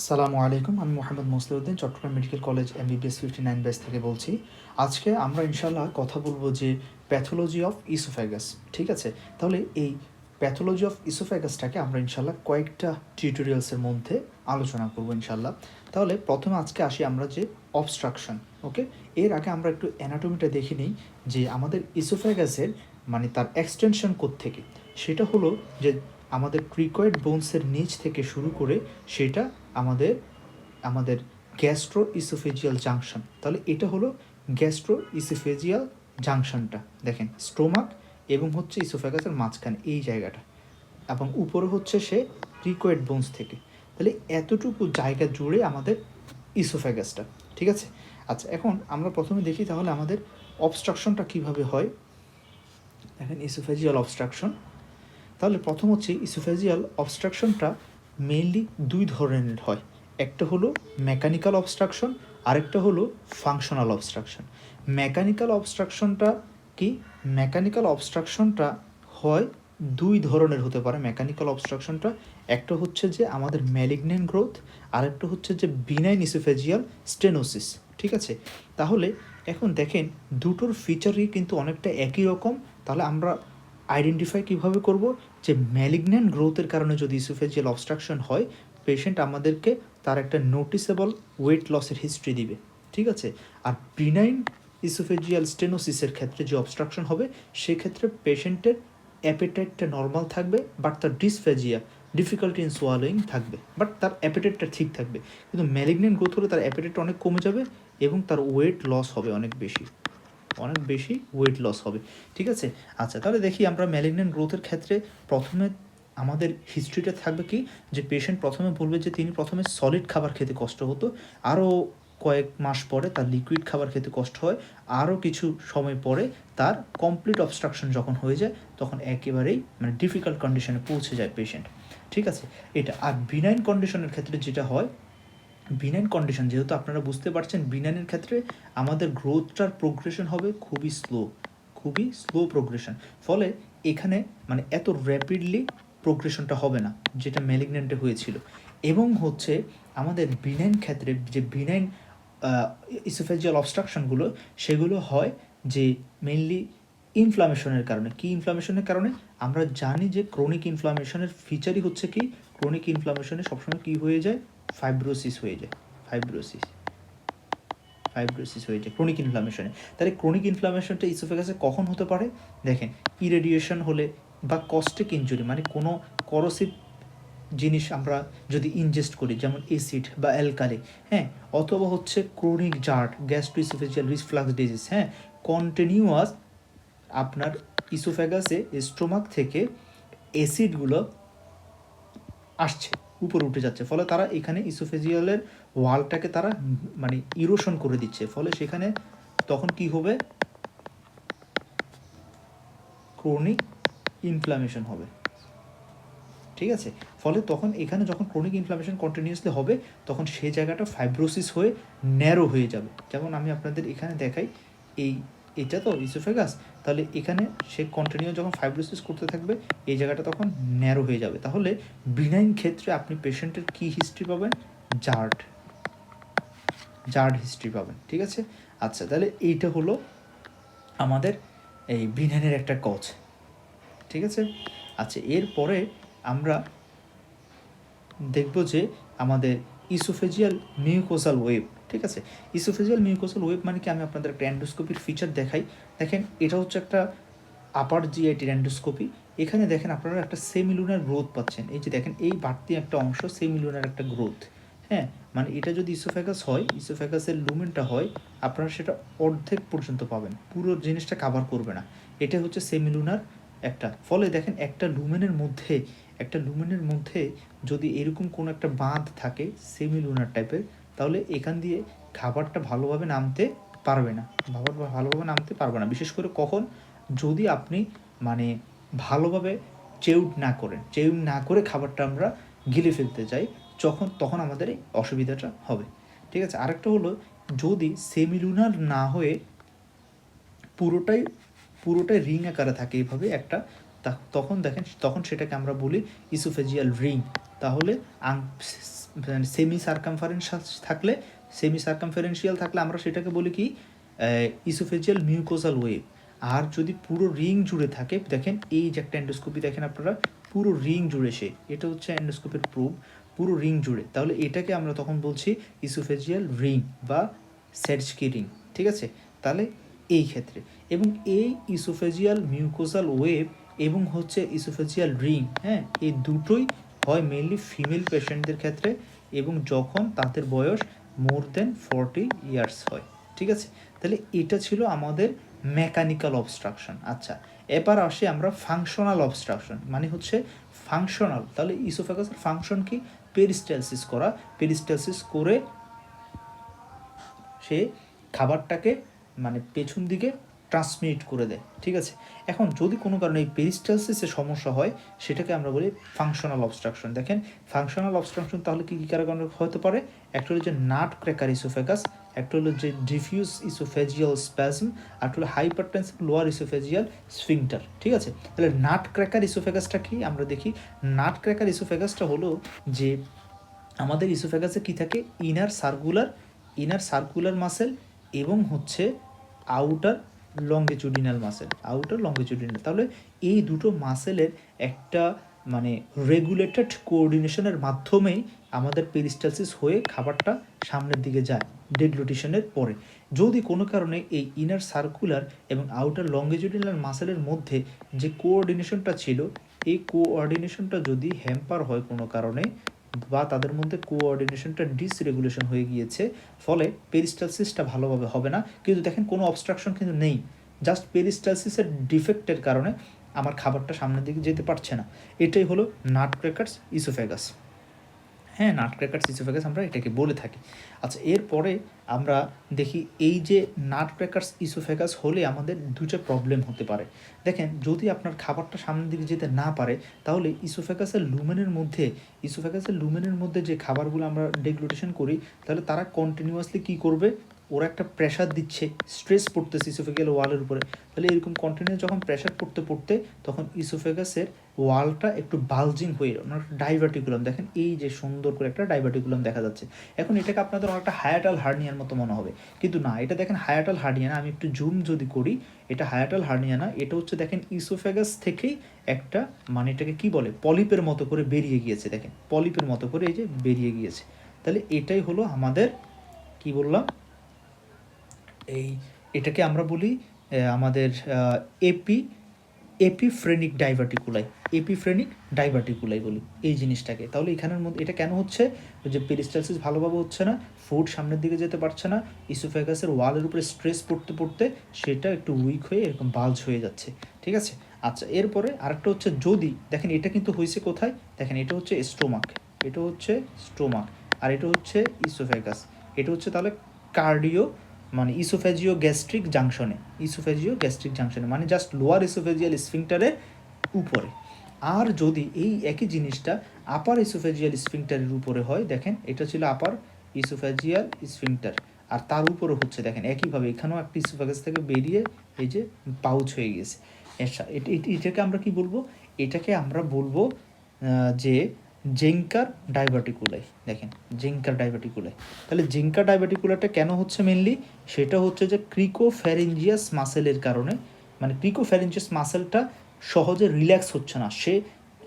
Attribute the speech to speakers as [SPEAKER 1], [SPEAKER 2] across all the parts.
[SPEAKER 1] আসসালামু আলাইকুম, আমি Mohammad Musliuddin, Chittagong medical college MBBS 59 batch থেকে বলছি। আজকে আমরা ইনশাল্লাহ কথা বলবো যে প্যাথোলজি অফ ইসোফ্যাগাস। ঠিক আছে, তাহলে এই প্যাথোলজি অফ ইসোফ্যাগাসটাকে আমরা ইনশাল্লাহ কয়েকটা টিউটোরিয়ালসের মধ্যে আলোচনা করবো ইনশাল্লাহ। তাহলে প্রথমে আজকে আসি আমরা যে অবস্ট্রাকশন। ওকে, এর আগে আমরা একটু অ্যানাটমিটা দেখে নিই যে আমাদের ইসোফ্যাগাসের মানে তার এক্সটেনশন কোত্থেকে। সেটা হলো যে আমাদের ক্রিকয়েড বোনসের নিচ থেকে শুরু করে সেটা আমাদের আমাদের গ্যাস্ট্রো ইসোফেজিয়াল জাংশন। তাহলে এটা হলো গ্যাস্ট্রো ইসোফেজিয়াল জাংশনটা। দেখেন, স্টোমাক এবং হচ্ছে ইসোফ্যাগাসের মাঝখানে এই জায়গাটা, এবং উপরে হচ্ছে সে ক্রিকয়েড বোনস থেকে। তাহলে এতটুকু জায়গা জুড়ে আমাদের ইসোফ্যাগাসটা। ঠিক আছে, আচ্ছা, এখন আমরা প্রথমে দেখি তাহলে আমাদের অবস্ট্রাকশনটা কীভাবে হয়। দেখেন, ইসোফেজিয়াল অবস্ট্রাকশন। তাহলে প্রথম হচ্ছে ইসোফেজিয়াল অবস্ট্রাকশনটা মেইনলি দুই ধরনের হয়। একটা হলো মেকানিক্যাল অবস্ট্রাকশন, আরেকটা হলো ফাংশনাল অবস্ট্রাকশন। মেকানিক্যাল অবস্ট্রাকশনটা কি? মেকানিক্যাল অবস্ট্রাকশনটা হয় দুই ধরনের হতে পারে। মেকানিক্যাল অবস্ট্রাকশনটা একটা হচ্ছে যে আমাদের ম্যালিগন্যান্ট গ্রোথ, আরেকটা হচ্ছে যে বিনাইন ইসোফেজিয়াল স্টেনোসিস। ঠিক আছে, তাহলে এখন দেখেন দুটোর ফিচারই কিন্তু অনেকটা একই রকম। তাহলে আমরা আইডেন্টিফাই কীভাবে করব যে ম্যালিগন্যান্ট গ্রোথের কারণে যদি ইসোফেজিয়াল অবস্ট্রাকশন হয়, পেশেন্ট আমাদেরকে তার একটা নোটিসেবল ওয়েট লসের হিস্ট্রি দিবে। ঠিক আছে, আর বিনাইন ইসোফেজিয়াল স্টেনোসিসের ক্ষেত্রে যে অবস্ট্রাকশন হবে সেক্ষেত্রে পেশেন্টের অ্যাপেটাইটটা নর্মাল থাকবে, বাট তার ডিসফেজিয়া ডিফিকাল্টি ইন সোয়ালোয়িং থাকবে, বাট তার অ্যাপেটাইটটা ঠিক থাকবে। কিন্তু ম্যালিগন্যান্ট গ্রোথ হলে তার অ্যাপেটাইটটা অনেক কমে যাবে এবং তার ওয়েট লস হবে অনেক বেশি ওয়েট লস হবে। ঠিক আছে, আচ্ছা, তাহলে দেখি আমরা ম্যালিগন্যান্ট গ্রোথের ক্ষেত্রে প্রথমে আমাদের হিস্ট্রিটা থাকবে কি, যে পেশেন্ট প্রথমে বলবে যে তিনি প্রথমে সলিড খাবার খেতে কষ্ট হতো, আরও কয়েক মাস পরে তার লিকুইড খাবার খেতে কষ্ট হয়, আরও কিছু সময় পরে তার কমপ্লিট অবস্ট্রাকশন যখন হয়ে যায় তখন একেবারেই মানে ডিফিকাল্ট কন্ডিশনে পৌঁছে যায় পেশেন্ট। ঠিক আছে, এটা। আর বিনাইন কন্ডিশনের ক্ষেত্রে যেটা হয়, বিনাইন কন্ডিশন যেহেতু আপনারা বুঝতে পারছেন, বিনাইনের ক্ষেত্রে আমাদের গ্রোথটার প্রোগ্রেশন হবে খুবই স্লো প্রোগ্রেশন। ফলে এখানে মানে এত র্যাপিডলি প্রোগ্রেশনটা হবে না যেটা ম্যালিগন্যান্টে হয়েছিল। এবং হচ্ছে আমাদের বিনাইন ক্ষেত্রে যে বিনাইন ইসোফেজিয়াল অবস্ট্রাকশনগুলো সেগুলো হয় যে মেইনলি ইনফ্লামেশনের কারণে। কি ইনফ্লামেশনের কারণে? আমরা জানি যে ক্রনিক ইনফ্লামেশনের ফিচারই হচ্ছে কি, ক্রনিক ইনফ্লামেশনে সবসময় কী হয়ে যায়? ফাইব্রোসিস হয়ে যায় ক্রনিক ইনফ্লামেশনে। তাহলে ক্রনিক ইনফ্লামেশনটা ইসোফেগাসে কখন হতে পারে? দেখেন, ইরেডিয়েশন হলে বা কস্টিক ইনজুরি মানে কোনো করোসিভ জিনিস আমরা যদি ইনজেস্ট করি, যেমন অ্যাসিড বা অ্যালকালি, হ্যাঁ, অথবা হচ্ছে ক্রনিক জার্ট, গ্যাস্ট্রোইসোফেজিয়াল রিফ্লাক্স ডিজিজ, হ্যাঁ, কন্টিনিউয়াস আপনার ইসোফেগাসে স্টোমাক থেকে অ্যাসিডগুলো আসছে, উপরে উঠে যাচ্ছে, ফলে তারা এখানে ইসোফেজিয়ালের ওয়ালটাকে তারা মানে ইরোশন করে দিচ্ছে। ফলে সেখানে তখন কি হবে? ক্রনিক ইনফ্লামেশন হবে। ঠিক আছে, ফলে তখন এখানে যখন ক্রনিক ইনফ্লামেশন কন্টিনিউয়াসলি হবে তখন সেই জায়গাটা ফাইব্রোসিস হয়ে ন্যারো হয়ে যাবে। যেমন আমি আপনাদের এখানে দেখাই, এটা তো ইসোফেগাস, তাহলে এখানে সে কন্টিনিউ যখন ফাইব্রোসিস করতে থাকবে এই জায়গাটা তখন ন্যারো হয়ে যাবে। তাহলে বিনাইন ক্ষেত্রে আপনি পেশেন্টের কী হিস্ট্রি পাবেন? জার্ড হিস্ট্রি পাবেন। ঠিক আছে, আচ্ছা, তাহলে এইটা হলো আমাদের এই বিনাইনের একটা কজ। ঠিক আছে, আচ্ছা, এরপরে আমরা দেখব যে আমাদের ইসোফেজিয়াল মিউকোসাল ওয়েব। ঠিক আছে, ইসোফেজিয়াল মিউকোসাল ওয়েব মানে কি? আমি আপনাদের একটা অ্যান্ডোস্কোপির ফিচার দেখাই। দেখেন, এটা হচ্ছে একটা আপার জিআইটির অ্যান্ডোস্কোপি। এখানে দেখেন আপনারা একটা সেমিলুনার গ্রোথ পাচ্ছেন। এই যে দেখেন, এই বাড়তি একটা অংশ সেমিলুনার একটা গ্রোথ। হ্যাঁ, মানে এটা যদি ইসোফেগাস হয়, ইসোফেগাসের লুমেনটা হয়, আপনারা সেটা অর্ধেক পর্যন্ত পাবেন, পুরো জিনিসটা কাভার করবে না। এটা হচ্ছে সেমিলুনার একটা। ফলে দেখেন, একটা লুমেনের মধ্যে যদি এরকম কোনো একটা বাঁধ থাকে সেমিলুনার টাইপের, তাহলে এখান দিয়ে খাবারটা ভালোভাবে নামতে পারবে না। বিশেষ করে কখন? যদি আপনি মানে ভালোভাবে চেউড না করে খাবারটা আমরা গিলে ফেলতে চাই, তখন আমাদের এই অসুবিধাটা হবে। ঠিক আছে, আরেকটা হলো, যদি সেমিলুনার না হয়ে পুরোটাই রিং আকারে থাকে, এইভাবে একটা তখন সেটাকে আমরা বলি ইসোফেজিয়াল রিং। তাহলে সেমি সার্কামফারেন্সিয়াল থাকলে আমরা সেটাকে বলি কি ইসোফেজিয়াল মিউকোজাল ওয়েভ। আর যদি পুরো রিং জুড়ে থাকে, দেখেন এই যে একটা এন্ডোস্কোপি দেখেন আপনারা, পুরো রিং জুড়ে এটা হচ্ছে এন্ডোস্কোপের প্রুফ, পুরো রিং জুড়ে, তাহলে এটাকে আমরা তখন বলছি ইসোফেজিয়াল রিং বা সেডস্কি রিং। ঠিক আছে, তাহলে এই ক্ষেত্রে এবং এই ইসোফেজিয়াল মিউকোজাল ওয়েভ এবং হচ্ছে ইসোফেজিয়াল রিং, হ্যাঁ, এই দুটোই হয় মেইনলি ফিমেল পেশেন্টদের ক্ষেত্রে এবং যখন তাদের বয়স মোর দেন 40 ইয়ার্স হয়। ঠিক আছে, তাহলে এটা ছিল আমাদের মেকানিক্যাল অবস্ট্রাকশন। আচ্ছা, এবার আসি আমরা ফাংশনাল অবস্ট্রাকশন, মানে হচ্ছে ফাংশনাল। তাহলে ইসোফেগাসের ফাংশন কি? পেরিস্টালসিস করা, পেরিস্টালসিস করে সে খাবারটাকে মানে পেছন দিকে ট্রান্সমিট করে দেয়। ঠিক আছে, এখন যদি কোনো কারণে এই পেরিস্টালসিসের সমস্যা হয় সেটাকে আমরা বলি ফাংশনাল অবস্ট্রাকশন। দেখেন ফাংশনাল অবস্ট্রাকশন তাহলে কী কী কারণে হতে পারে? একটা হলো যে নাট ক্র্যাকার ইসোফেগাস, একটা হলো যে ডিফিউজ ইসোফেজিয়াল স্প্যাজম, আর হলো হাইপারটেনসিভ লোয়ার ইসোফেজিয়াল স্ফিংটার। ঠিক আছে, তাহলে নাট ক্র্যাকার ইসোফেগাসটা কি আমরা দেখি। নাট ক্র্যাকার ইসোফেগাসটা হলো যে আমাদের ইসোফেগাসে কি থাকে? ইনার সার্কুলার মাসেল এবং হচ্ছে আউটার লঙ্গিচুডিনাল মাসেল, তাহলে এই দুটো মাসেলের একটা মানে রেগুলেটেড কোঅর্ডিনেশনের মাধ্যমেই আমাদের পেরিস্টালসিস হয়ে খাবারটা সামনের দিকে যায় ডেগ্লুটিশনের পরে। যদি কোনো কারণে এই ইনার সার্কুলার এবং আউটার লঙ্গিচুডিনাল মাসেলের মধ্যে যে কোঅর্ডিনেশনটা ছিল, এই কোঅর্ডিনেশনটা যদি হ্যাম্পার হয় কোনো কারণে বা তাদের মধ্যে কোঅর্ডিনেশনটা ডিসরেগুলেশন হয়ে গিয়েছে, ফলে পেরিস্টালসিসটা ভালোভাবে হবে না। কিন্তু দেখেন কোনো অবস্ট্রাকশন কিন্তু নেই, জাস্ট পেরিস্টালসিসের ডিফেক্টের কারণে আমার খাবারটা সামনের দিকে যেতে পারছে না। এটাই হলো নাটক্র্যাকারস ইসোফেগাস। হ্যাঁ, নাটক্র্যাকারস ইসোফেগাস আমরা এটাকে বলে থাকি। আচ্ছা, এরপরে আমরা দেখি এই যে নাটক্র্যাকারস ইসোফেগাস হলে আমাদের দুটো প্রবলেম হতে পারে। দেখেন, যদি আপনার খাবারটা সামনের দিকে যেতে না পারে তাহলে ইসোফেগাসের লুমেনের মধ্যে যে খাবারগুলো আমরা ডেগ্লুটেশন করি, তাহলে তারা কন্টিনিউয়াসলি কী করবে? ওরা একটা প্রেশার দিচ্ছে, স্ট্রেস পড়তেছে ইসোফেগিয়াল ওয়ালের উপরে। তাহলে এরকম কন্টিনিউয়াস যখন প্রেশার পড়তে তখন ইসোফেগাসের ওয়ালটা একটু বালজিং হয়ে ডাইভার্টিকুলাম, দেখেন এই যে সুন্দর করে একটা ডাইভার্টিকুলাম দেখা যাচ্ছে। এখন এটাকে আপনাদের অনেকটা হায়াটাল হার্নিয়ার মতো মনে হবে, কিন্তু না, এটা দেখেন হায়াটাল হার্নিয়া না। আমি একটু জুম যদি করি, এটা হায়াটাল হার্নিয়া না, এটা হচ্ছে দেখেন ইসোফেগাস থেকেই একটা মানে এটাকে কি বলে পলিপের মতো করে বেরিয়ে গিয়েছে। দেখেন পলিপের মতো করে এই যে বেরিয়ে গিয়েছে। তাহলে এটাই হলো আমাদের কি বললাম, এটাকে আমরা বলি আমাদের এপিফ্রেনিক ডাইভার্টিকুলাই বলি এই জিনিসটাকে। তাহলে এখানের মধ্যে এটা কেন হচ্ছে? যে পেরিস্টালসিস ভালোভাবে হচ্ছে না, ফুড সামনের দিকে যেতে পারছে না, ইসোফেগাসের ওয়ালের উপরে স্ট্রেস পড়তে সেটা একটু উইক হয়ে এরকম বাল্জ হয়ে যাচ্ছে। ঠিক আছে, আচ্ছা, এরপরে আরেকটা হচ্ছে যদি দেখেন এটা কিন্তু হয়েছে কোথায়, দেখেন এটা হচ্ছে স্টোমাক, আর এটা হচ্ছে ইসোফেগাস, এটা হচ্ছে তাহলে কার্ডিও মানে ইসোফেজিও গ্যাস্ট্রিক জাংশনে, মানে জাস্ট লোয়ার ইসোফেজিয়াল স্ফিংটারের উপরে। আর যদি এই একই জিনিসটা আপার ইসোফেজিয়াল স্ফিংটারের উপরে হয়, দেখেন এটা ছিল আপার ইসোফেজিয়াল স্ফিংটার, আর তার উপরে হচ্ছে দেখেন একইভাবে এখানেও একটা ইসোফেগাস থেকে বেরিয়ে এই যে পাউচ হয়ে গেছে। এটাকে আমরা কি বলবো? এটাকে আমরা বলবো যে জেঙ্কার ডাইভার্টিকুলাই। দেখেন জেঙ্কার ডাইভার্টিকুলাই। তাহলে জেঙ্কার ডাইভার্টিকুলারটা কেন হচ্ছে মেনলি? সেটা হচ্ছে যে ক্রিকোফ্যারিঞ্জিয়াস মাসেলের কারণে, মানে ক্রিকোফ্যারিঞ্জিয়াস মাসেলটা সহজে রিল্যাক্স হচ্ছে না, সে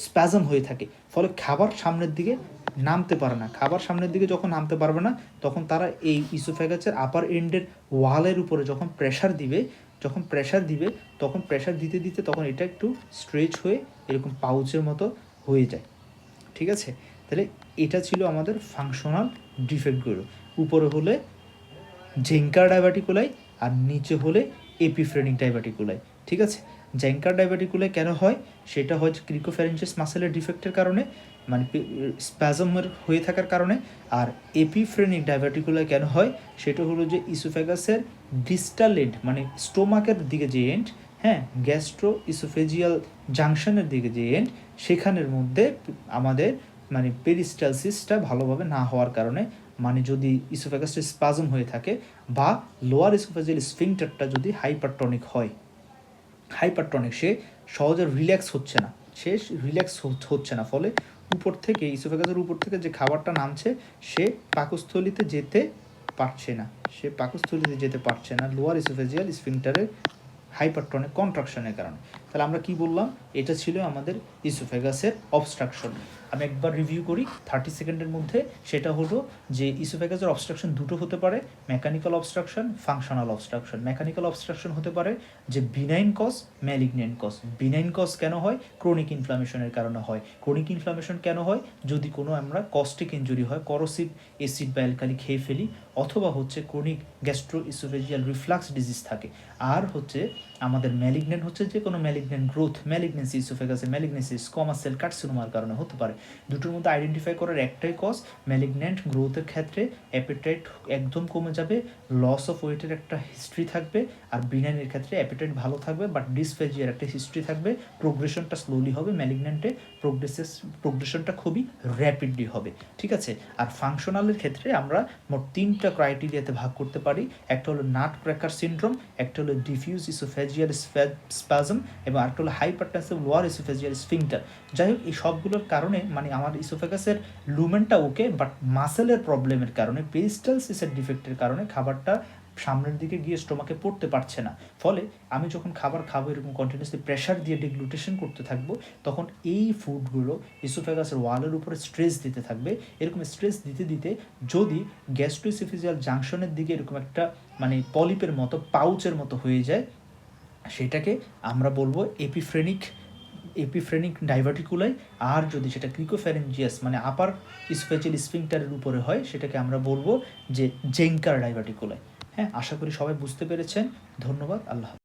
[SPEAKER 1] স্প্যাজম হয়ে থাকে, ফলে খাবার সামনের দিকে নামতে পারে না। যখন নামতে পারবে না তখন তারা এই ইসোফেগাসের আপার এন্ডের ওয়ালের উপরে যখন প্রেশার দিবে তখন প্রেশার দিতে তখন এটা একটু স্ট্রেচ হয়ে এরকম পাউচের মতো হয়ে যায়। ঠিক আছে, তাহলে এটা ছিল আমাদের ফাংশনাল ডিফেক্টগুলো। উপরে হলে জেঙ্কার ডাইভার্টিকুলাই আর নিচে হলে এপিফ্রেনিক ডাইভার্টিকুলাই। ঠিক আছে, জেঙ্কার ডাইভার্টিকুলাই কেন হয়? সেটা হয় ক্রিকোফ্যারিঞ্জিয়াস মাসেলের ডিফেক্টের কারণে, মানে স্প্যাজমের হয়ে থাকার কারণে। আর এপিফ্রেনিক ডাইভার্টিকুলাই কেন হয়? সেটা হলো যে ইসোফেগাসের ডিস্টাল এন্ড মানে স্টোমাকের দিকে যে এন্ড, হ্যাঁ, গ্যাস্ট্রো ইসোফেজিয়াল জাংশনের দিকে যে এন্ড, সেখানের মধ্যে আমাদের মানে পেরিস্টালসিসটা ভালোভাবে না হওয়ার কারণে, মানে যদি ইসোফেগাসটা স্পাজম হয়ে থাকে বা লোয়ার ইসোফেজিয়াল স্ফিংটারটা যদি হাইপারটনিক হয়, হাইপারটনিক, সে সহজে রিল্যাক্স হচ্ছে না, সে রিল্যাক্স হচ্ছে না, ফলে উপর থেকে ইসোফেগাসের উপর থেকে যে খাবারটা নামছে সে পাকস্থলিতে যেতে পারছে না, সে পাকস্থলিতে যেতে পারছে না লোয়ার ইসোফেজিয়াল স্ফিংটারের হাইপারটনিক কন্ট্রাকশনের কারণে। তাহলে আমরা কি বললাম, এটা ছিল আমাদের ইসোফেগাসের অবস্ট্রাকশন। আমি একবার রিভিউ করি 30 সেকেন্ডের মধ্যে। সেটা হলো যে ইসোফেগাসের অবস্ট্রাকশন দুটো হতে পারে, mechanical obstruction, functional obstruction. Mechanical obstruction হতে পারে যে benign cause, malignant cause. Benign cause কেন হয়? ক্রনিক ইনফ্লামেশনের কারণে হয়। ক্রনিক ইনফ্লামেশন কেন হয়? যদি কোনো আমরা কস্টিক ইনজুরি হয়, করোসিভ অ্যাসিড বা অ্যালকালি খেয়ে ফেলি, অথবা হচ্ছে chronic gastro oesophageal reflux disease থাকে। আর হচ্ছে আমাদের ম্যালিগনেন্ট হচ্ছে যে কোনো ম্যালিগনেন্ট গ্রোথ, ম্যালিগনেন্সি ইসোফেগাসে ম্যালিগনেন্সি স্কোমা সেল কার্সিনোমার কারণে হতে পারে। দুটোর মধ্যে আইডেন্টিফাই করার একটাই কজ, ম্যালিগনেন্ট গ্রোথের ক্ষেত্রে অ্যাপেটাইট একদম কমে যাবে, লস অফ ওয়েটের একটা হিস্ট্রি থাকবে। আর বিনাইনের ক্ষেত্রে অ্যাপেটাইট ভালো থাকবে বাট ডিসফেজিয়ার একটা হিস্ট্রি থাকবে, প্রোগ্রেশনটা স্লোলি হবে, ম্যালিগনেন্টে প্রোগ্রেশনটা খুবই র্যাপিডলি হবে। ঠিক আছে। আর ফাংশনালের ক্ষেত্রে আমরা মোট 3টা ক্রাইটেরিয়াতে ভাগ করতে পারি। একটা হলো নাট ক্র্যাকার সিনড্রোম, একটা হলো ডিফিউজ ইসোফেজিয়াল স্প্যাজম, এবং আরেকটা হলো হাইপারটেনসিভ লোয়ার ইসোফেজিয়াল স্ফিংটার। যাই হোক, এই সবগুলোর কারণে মানে আমার ইসোফেগাসের লুমেনটা ওকে, বাট মাসেলের প্রবলেমের কারণে, পেরিস্টালসিসের ডিফেক্টের কারণে খাবারটা সামনের দিকে গিয়ে স্টোমাকে পড়তে পারছে না। ফলে আমি যখন খাবার খাবো, এরকম কন্টিনিউসলি প্রেশার দিয়ে ডিগ্লুটেশন করতে থাকবো, তখন এই ফুডগুলো ইসোফেগাসের ওয়ালের উপরে স্ট্রেস দিতে থাকবে। এরকম স্ট্রেস দিতে দিতে যদি গ্যাস্ট্রোইসোফেজিয়াল জাংশনের দিকে এরকম একটা মানে পলিপের মতো, পাউচের মতো হয়ে যায়, সেটাকে আমরা বলবো এপিফ্রেনিক ডাইভার্টিকুলাই। আর যদি সেটা ক্রিকোফ্যারেঞ্জিয়াস মানে আপার ইসোফেজিয়াল স্ফিংটারের উপরে হয়, সেটাকে আমরা বলবো যে জেঙ্কার ডাইভার্টিকুলাই। হ্যাঁ, আশা করি সবাই বুঝতে পেরেছেন। ধন্যবাদ। আল্লাহ।